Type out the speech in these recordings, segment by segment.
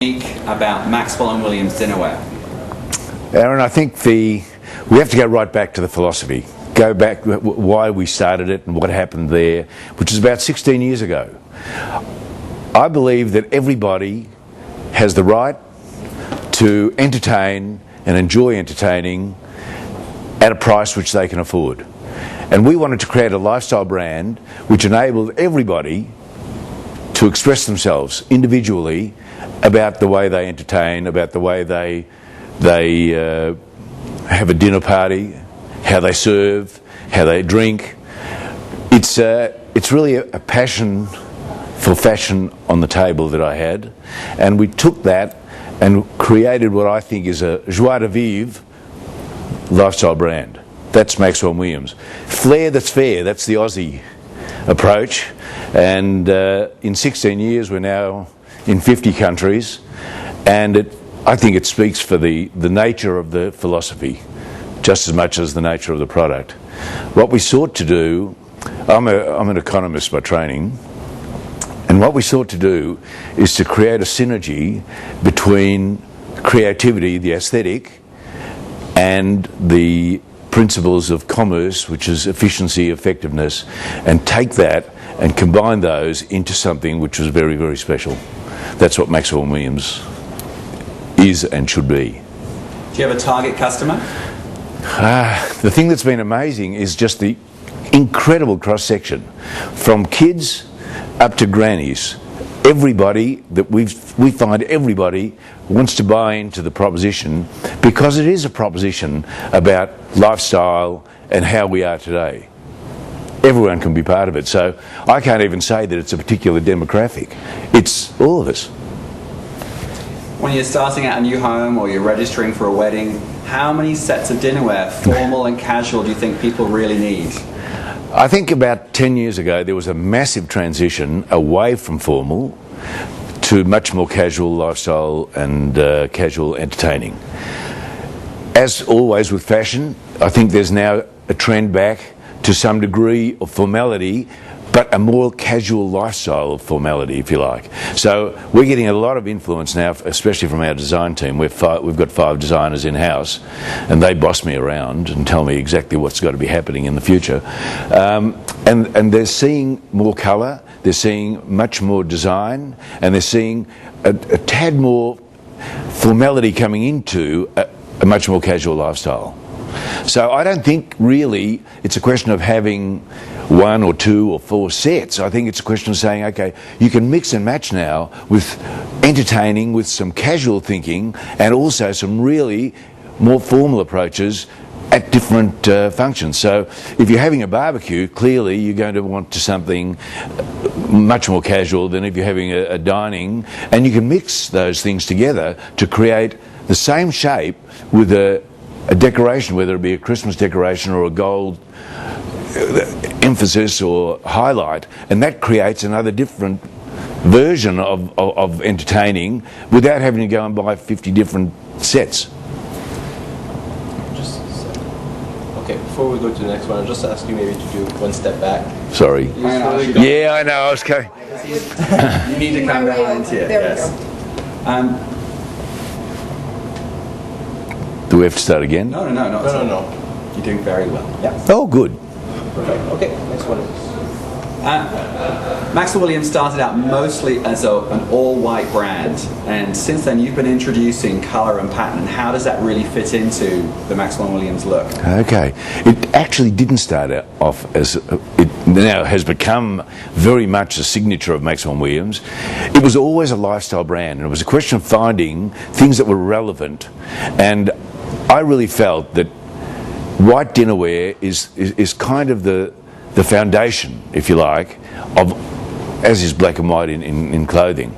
About Maxwell and Williams dinnerware? Aaron, I think we have to go right back to the philosophy. Go back why we started it and what happened there, which is about 16 years ago. I believe that everybody has the right to entertain and enjoy entertaining at a price which they can afford. And we wanted to create a lifestyle brand which enabled everybody to express themselves individually about the way they entertain, about the way they have a dinner party, how they serve, how they drink. It's really a passion for fashion on the table that I had, and we took that and created what I think is a joie de vivre lifestyle brand. That's Maxwell Williams. Flair that's fair, that's the Aussie approach, and in 16 years we're now in 50 countries, and I think it speaks for the nature of the philosophy just as much as the nature of the product. What we sought to do, I'm an economist by training, and what we sought to do is to create a synergy between creativity, the aesthetic, and the principles of commerce, which is efficiency, effectiveness, and take that and combine those into something which was very, very special. That's what Maxwell Williams is and should be. Do you have a target customer? The thing that's been amazing is just the incredible cross-section. From kids up to grannies. Everybody that we find everybody wants to buy into the proposition because it is a proposition about lifestyle and how we are today. Everyone can be part of it. So I can't even say that it's a particular demographic. It's all of us. When you're starting out a new home or you're registering for a wedding, how many sets of dinnerware, formal and casual, do you think people really need? I think about 10 years ago there was a massive transition away from formal to much more casual lifestyle and casual entertaining. As always with fashion, I think there's now a trend back to some degree of formality, but a more casual lifestyle of formality, if you like. So we're getting a lot of influence now, especially from our design team. We've got 5 designers in-house, and they boss me around and tell me exactly what's got to be happening in the future. And they're seeing more colour, they're seeing much more design, and they're seeing a tad more formality coming into a much more casual lifestyle. So I don't think really it's a question of having 1 or 2 or 4 sets. I think it's a question of saying, okay, you can mix and match now with entertaining, with some casual thinking, and also some really more formal approaches at different functions. So if you're having a barbecue, clearly you're going to want to something much more casual than if you're having a dining, and you can mix those things together to create the same shape with a decoration, whether it be a Christmas decoration or a gold emphasis or highlight, and that creates another different version of entertaining without having to go and buy 50 different sets. Just a second. Okay, before we go to the next one, I'll just ask you maybe to do one step back. Sorry. Yeah, I know. I was going. You need to come behind here. Yes. Do we have to start again? No. You're doing very well. Yeah. Oh, good. Perfect. Okay, next one. Maxwell Williams started out mostly as an all-white brand, and since then you've been introducing colour and pattern. How does that really fit into the Maxwell Williams look? Okay. It actually didn't start off as... it now has become very much a signature of Maxwell Williams. It was always a lifestyle brand, and it was a question of finding things that were relevant. And I really felt that white dinnerware is kind of the foundation, if you like, of, as is black and white in clothing,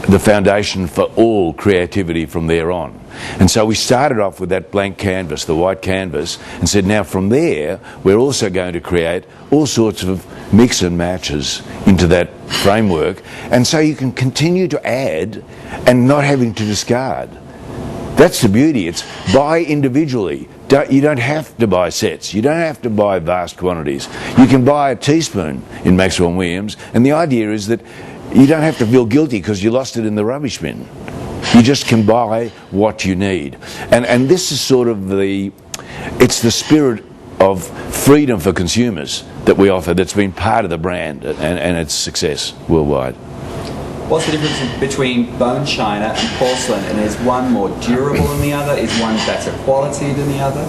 the foundation for all creativity from there on. And so we started off with that blank canvas, the white canvas, and said now from there we're also going to create all sorts of mix and matches into that framework, and so you can continue to add and not having to discard. That's the beauty. It's buy individually. You don't have to buy sets. You don't have to buy vast quantities. You can buy a teaspoon in Maxwell Williams, and the idea is that you don't have to feel guilty because you lost it in the rubbish bin. You just can buy what you need. And this is sort of it's the spirit of freedom for consumers that we offer that's been part of the brand and its success worldwide. What's the difference between bone china and porcelain, and is one more durable than the other? Is one better quality than the other?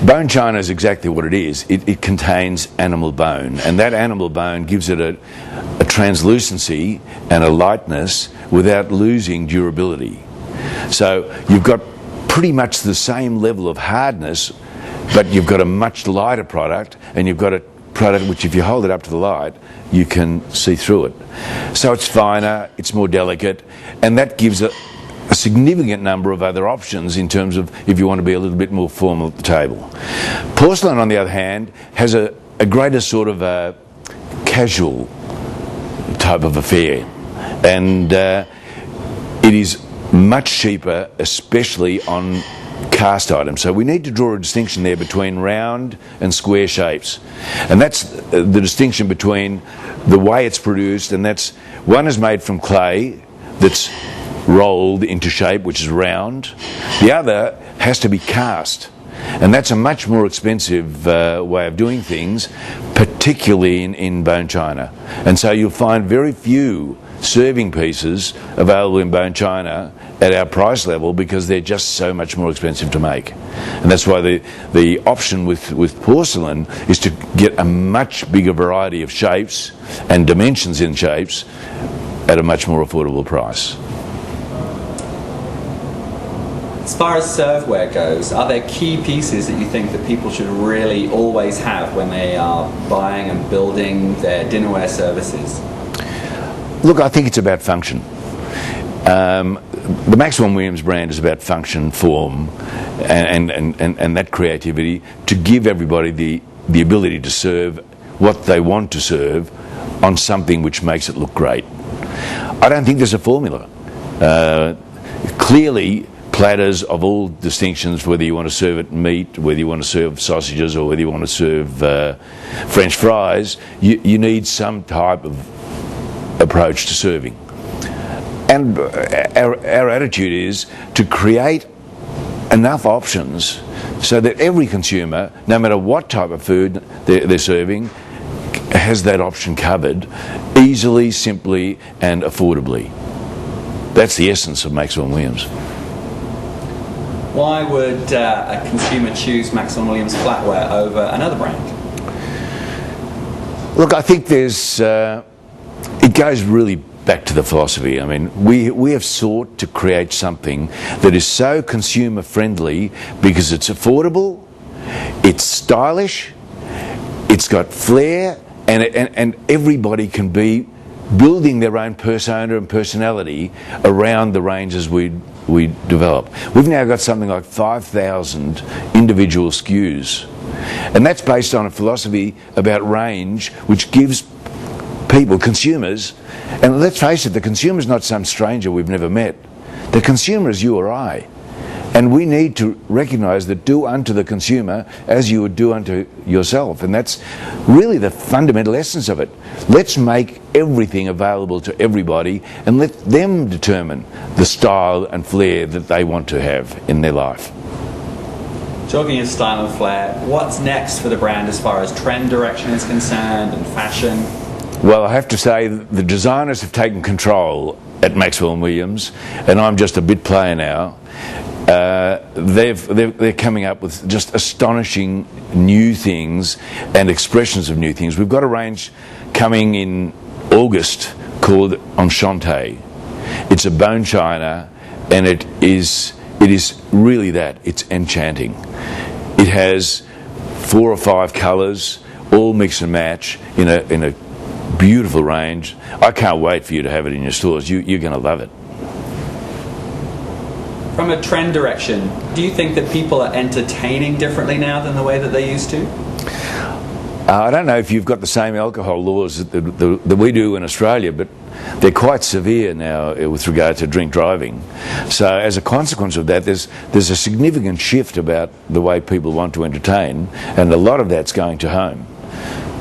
Bone china is exactly what it is. It contains animal bone, and that animal bone gives it a translucency and a lightness without losing durability. So you've got pretty much the same level of hardness, but you've got a much lighter product, and you've got a product which, if you hold it up to the light, you can see through it. So it's finer, it's more delicate, and that gives a significant number of other options in terms of if you want to be a little bit more formal at the table. Porcelain, on the other hand, has a greater sort of a casual type of affair, and it is much cheaper, especially on cast items. So we need to draw a distinction there between round and square shapes, and that's the distinction between the way it's produced, and that's one is made from clay that's rolled into shape, which is round. The other has to be cast, and that's a much more expensive way of doing things, particularly in bone china. And so you'll find very few serving pieces available in bone china at our price level because they're just so much more expensive to make. And that's why the option with porcelain is to get a much bigger variety of shapes and dimensions in shapes at a much more affordable price. As far as serveware goes, are there key pieces that you think that people should really always have when they are buying and building their dinnerware services? Look, I think it's about function. The Maxwell Williams brand is about function, form, and that creativity to give everybody the ability to serve what they want to serve on something which makes it look great. I don't think there's a formula. Clearly, platters of all distinctions, whether you want to serve it meat, whether you want to serve sausages, or whether you want to serve French fries, you need some type of approach to serving. And our attitude is to create enough options so that every consumer, no matter what type of food they're serving, has that option covered easily, simply, and affordably. That's the essence of Maxwell Williams. Why would a consumer choose Maxwell Williams flatware over another brand? Look, I think it goes really back to the philosophy. I mean, we have sought to create something that is so consumer friendly because it's affordable, it's stylish, it's got flair, and everybody can be building their own persona and personality around the ranges we develop. We've now got something like 5,000 individual SKUs, and that's based on a philosophy about range which gives people, consumers, and let's face it, the consumer's not some stranger we've never met. The consumer is you or I, and we need to recognise that do unto the consumer as you would do unto yourself, and that's really the fundamental essence of it. Let's make everything available to everybody and let them determine the style and flair that they want to have in their life. Talking of style and flair, what's next for the brand as far as trend direction is concerned and fashion? Well, I have to say the designers have taken control at Maxwell Williams, and I'm just a bit player now. They're coming up with just astonishing new things and expressions of new things. We've got a range coming in August called Enchante. It's a bone china, and it is really that. It's enchanting. It has 4 or 5 colours, all mix and match in a beautiful range. I can't wait for you to have it in your stores. You're going to love it. From a trend direction, do you think that people are entertaining differently now than the way that they used to? I don't know if you've got the same alcohol laws that we do in Australia, but they're quite severe now with regard to drink driving. So as a consequence of that, there's a significant shift about the way people want to entertain, and a lot of that's going to home.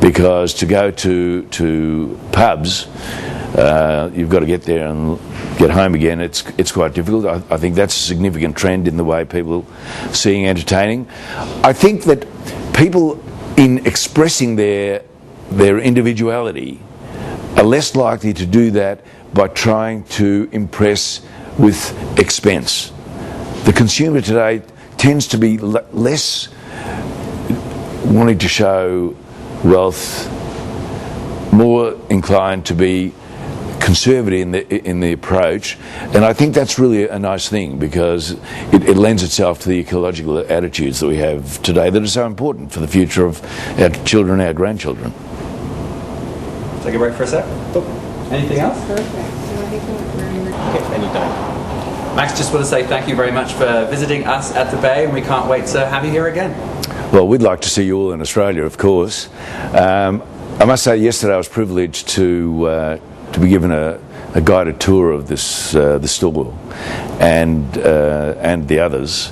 because to go to pubs, you've got to get there and get home again. It's quite difficult. I think that's a significant trend in the way people are seeing entertaining. I think that people, in expressing their individuality, are less likely to do that by trying to impress with expense. The consumer today tends to be less wanting to show wealth, more inclined to be conservative in the approach, and I think that's really a nice thing, because it lends itself to the ecological attitudes that we have today that are so important for the future of our children and our grandchildren. Take a break for a sec. Anything else? Perfect. No, I think we're Okay, anytime. Max, just want to say thank you very much for visiting us at the Bay, and we can't wait to have you here again. Well, we'd like to see you all in Australia, of course. I must say, yesterday I was privileged to be given a guided tour of this the store and the others,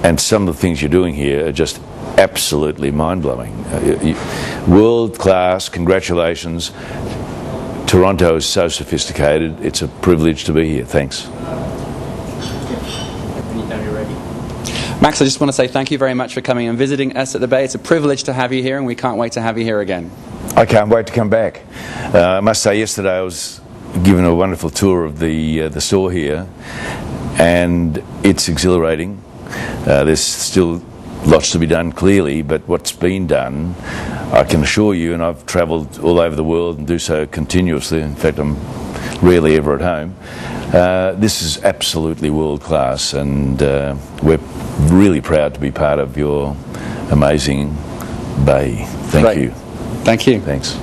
and some of the things you're doing here are just absolutely mind-blowing. World class. Congratulations. Toronto is so sophisticated. It's a privilege to be here. Thanks. Anytime you're ready. Max, I just want to say thank you very much for coming and visiting us at the Bay. It's a privilege to have you here, and we can't wait to have you here again. I can't wait to come back. I must say, yesterday I was given a wonderful tour of the store here, and it's exhilarating. There's still lots to be done, clearly, but what's been done, I can assure you, and I've travelled all over the world and do so continuously. In fact, I'm rarely ever at home. This is absolutely world class, and we're really proud to be part of your amazing Bay. Thank you. Thank you. Thanks.